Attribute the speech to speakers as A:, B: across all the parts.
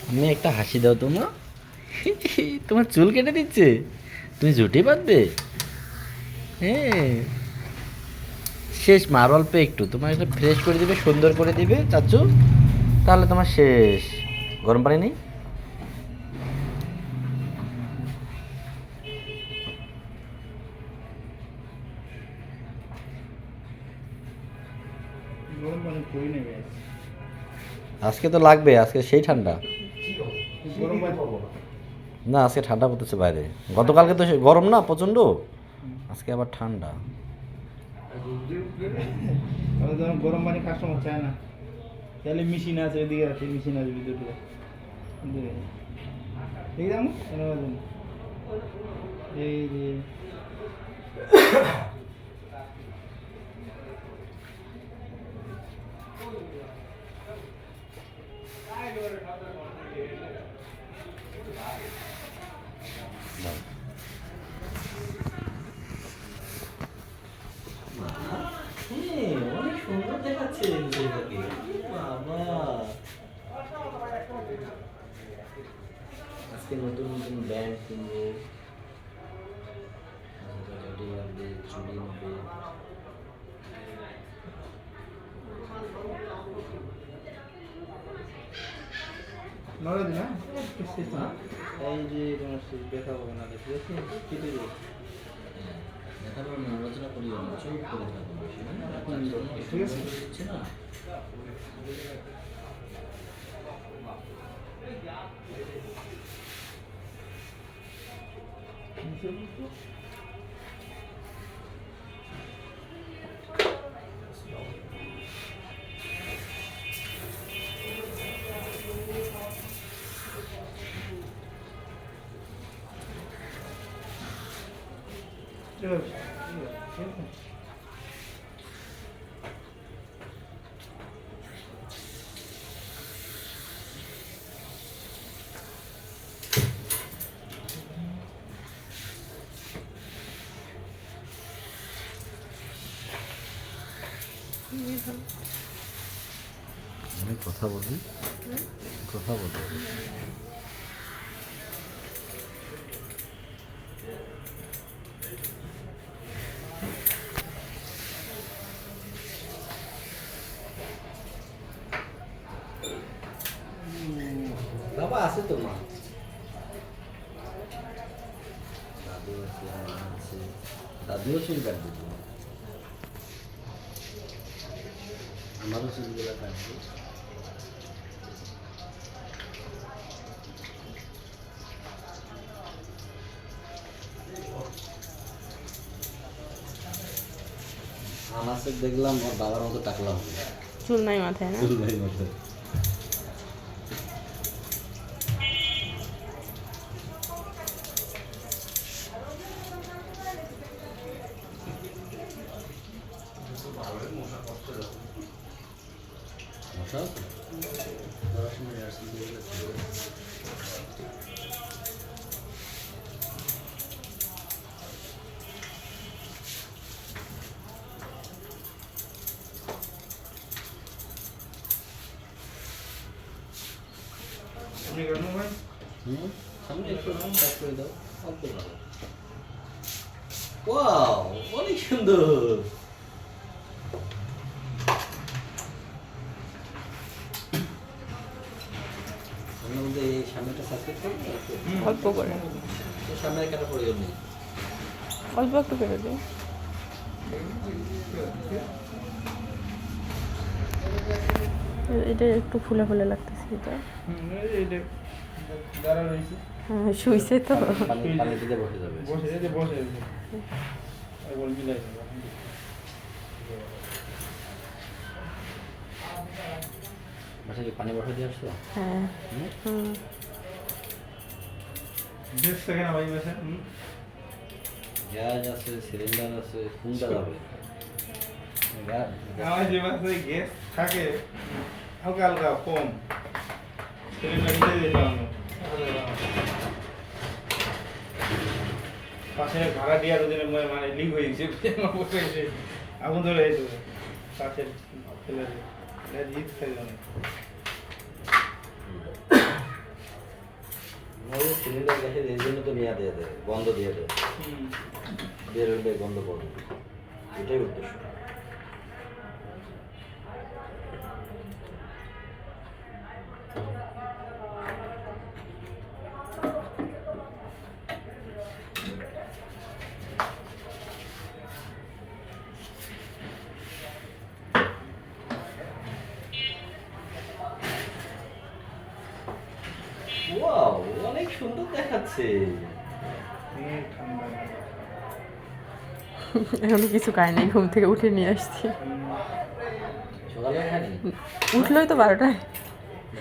A: আমি একটা হাসি দাও তোমার। তোমার চুল কেটে দিচ্ছে, তুমি ঝুঁটি বাঁধবে? হ্যাঁ, শেষ মার অল্প একটু, তোমার একটা ফ্রেশ করে দিবে, সুন্দর করে দিবে চাচু, তাহলে তোমার শেষ। গরম পানি নেই? আজকে তো লাগবে, আজকে সেই ঠান্ডা না, আজকে ঠান্ডা পড়তেছে বাইরে। গতকালকে তো গরম না প্রচণ্ড, আজকে আবার ঠান্ডা।
B: গরম পানি কাস্টমার চায় না, তাহলে মেশিন আছে এদিকে, আছে মেশিন আছে ভিতরে ঠিক আছে। এই যে
A: অনেক সুন্দর দেখাচ্ছে বাবা। আজকে নতুন নতুন ব্যান্ড কিনবো, চুড়ি নেবে।
B: নড়ে না, এই যে তোমার দেখা হবে না, ঠিক আছে কেটে দেবো।
A: দেখাবো না, আলোচনা করিও না, চুপ করে থাকবো,
B: ঠিক আছে
A: দিচ্ছে না। আমি কথা বলি, কথা বলি। বাবা আছে তো, মা দাদু আছে, মা আছে, দাদুও চুল কাটবে, আমারও চুলগুলো কাটবে। আনাসের দেখলাম ওর বাবার মতো টাকলা হবে,
C: চুল নাই মাথায় না?
A: চুল নাই মাথায়। মশা আছে? পড়াশোনায় আসছি দেখলে সামনে একটু ব্যাক করে দাও, অল্প ভালো। ওয়াও, অনেক সুন্দর। সামনে বলতে এই সামনেটা সাবস্ক্রাইব করবে,
C: অল্প করে,
A: সামনে কাটা প্রয়োজন নেই,
C: অল্প একটু করে দিই। এটা একটু ফুলে ফুলে লাগতেছে, এটা
B: দাঁড়া রয়েছে,
C: হ্যাঁ শুইছে তো।
A: পানিতে বসে যাবে।
B: বসে এই যে বসে একবার মিলাই দেবো।
A: বাসায় কি পানি বসে দিয়ে আসছো?
C: হ্যাঁ। হুম।
B: দেখছে কেন ভাই বাসা?
A: গ্যাস আছে, সিলিন্ডার আছে, কোনটা যাবে?
B: আমার যে বাসায় গ্যাস থাকে হালকা হালকা কম, সিলিন্ডার মিলাই দিতে হবে। পাশে ভাড়া দেওয়ার ওদিনে মানে লিক হয়ে গেছে আগুন ধরে এই তো পাশের ফেলে রিস্ক থাকে অনেক।
A: সিলিন্ডার গ্যাসের এই জন্য তো নিয়ে দিয়ে দেয়, বন্ধ দিয়ে দেয়, বের হইলে বন্ধ করবে, এটাই উদ্দেশ্য। ওয়াও, অনেক সুন্দর দেখাচ্ছে।
B: অনেক ঠান্ডা।
C: এখনো কিছু খাই নাই, ঘুম থেকে উঠে নিয়ে আসছি।
A: সকালে খানি
C: উঠলোই তো 12টায়,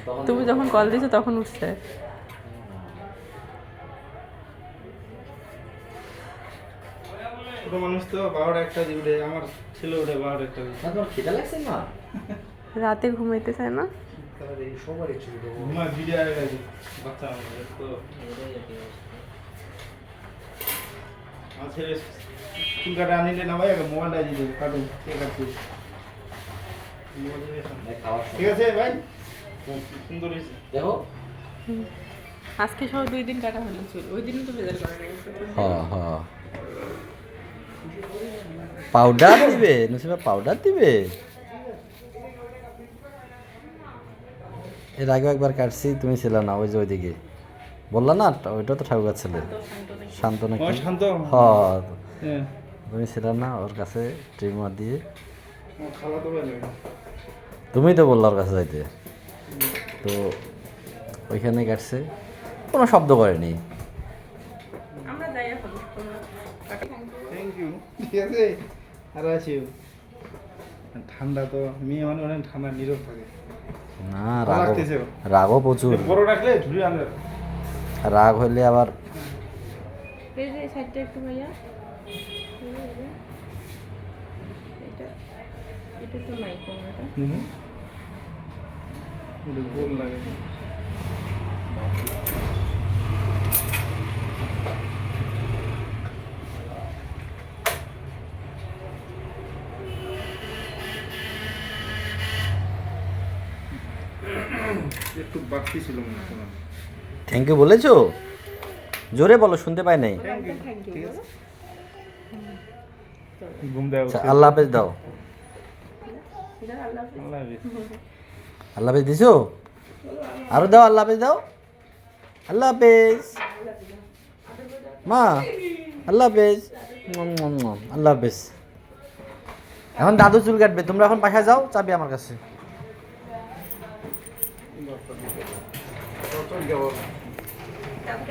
A: তখন
C: তুমি যখন কল দিছো তখন উঠছে।
B: ছোট মানুষ তো 12টা একটা উঠে, আমার ছেলে উঠে 12টা একটা
A: না, তোমার খিদা লাগছে না?
C: রাতে ঘুমাইতে চায় না।
A: সবারই ছিল
B: ঘুমা ভিডিও আগে গেছে বাচ্চা আমাদের তো। আমার ছেলে চুল কাটা আনিলে না ভাই আগে মোবাইলটা দিয়ে দেবে, কাটুন কে কাটছে। ঠিক আছে ভাই, সুন্দর হয়েছে।
A: দেখো।
C: আজকে সহ 2 দিন কাটা হলো চুল, ওই দিনই তো বেজার করে নাই।
A: হ্যাঁ হ্যাঁ, পাউডার দিবে নুসিবা, পাউডার দিবে। এর আগে একবার কাটছি, তুমি ছিল না, ওই যে ওইদিকে বললা না, ওইটা তো ঠাকুর ছেলে শান্ত নাকি।
B: ও শান্ত।
A: হ্যাঁ,
B: হ্যাঁ,
A: তুমি ছিল না, ওর কাছে ট্রিমার দিয়ে।
B: আমার খালা তো ভালো।
A: তুমি তো বললা ওর কাছে যাইতে, তো ওইখানে কাটছে, কোনো শব্দ করেনি।
C: আমরা যাই এখন।
B: Thank you. ঠিক আছে, আর আছি। ঠান্ডা তো, মেয়ে মানে অনেক ঠান্ডা, নীরব থাকে।
A: না,
B: ভালো
A: রাগও
B: লাগতেছে।
A: রাগও প্রচুর।
B: বড় রাখলে ঝুড়ি আনবে।
A: রাগ হইলে আবার
C: এই যে সাইডটা একটু ভাইয়া, এটা এটা তো নাই কোনটা।
B: এটা গোল লাগে। একটু বাড়তি ছিল মনে হয় তোমার।
A: থ্যাংক ইউ বলেছো? জোরে বলো, শুনতে পাই নাই।
B: ঠিক আছে, ঘুম দেওয়া
A: আচ্ছা, আল্লাহ হাফেজ দাও।
B: আল্লাহ হাফেজ।
A: আল্লাহ হাফেজ দিছো? আরো দাও, আল্লাহ হাফেজ দাও। আল্লাহ হাফেজ মা, আল্লাহ হাফেজ। আল্লাহ হাফেজ। এখন দাদু চুল কাটবে, তোমরা এখন বাসায় যাও, চাবি আমার কাছে।
B: চল যাবো।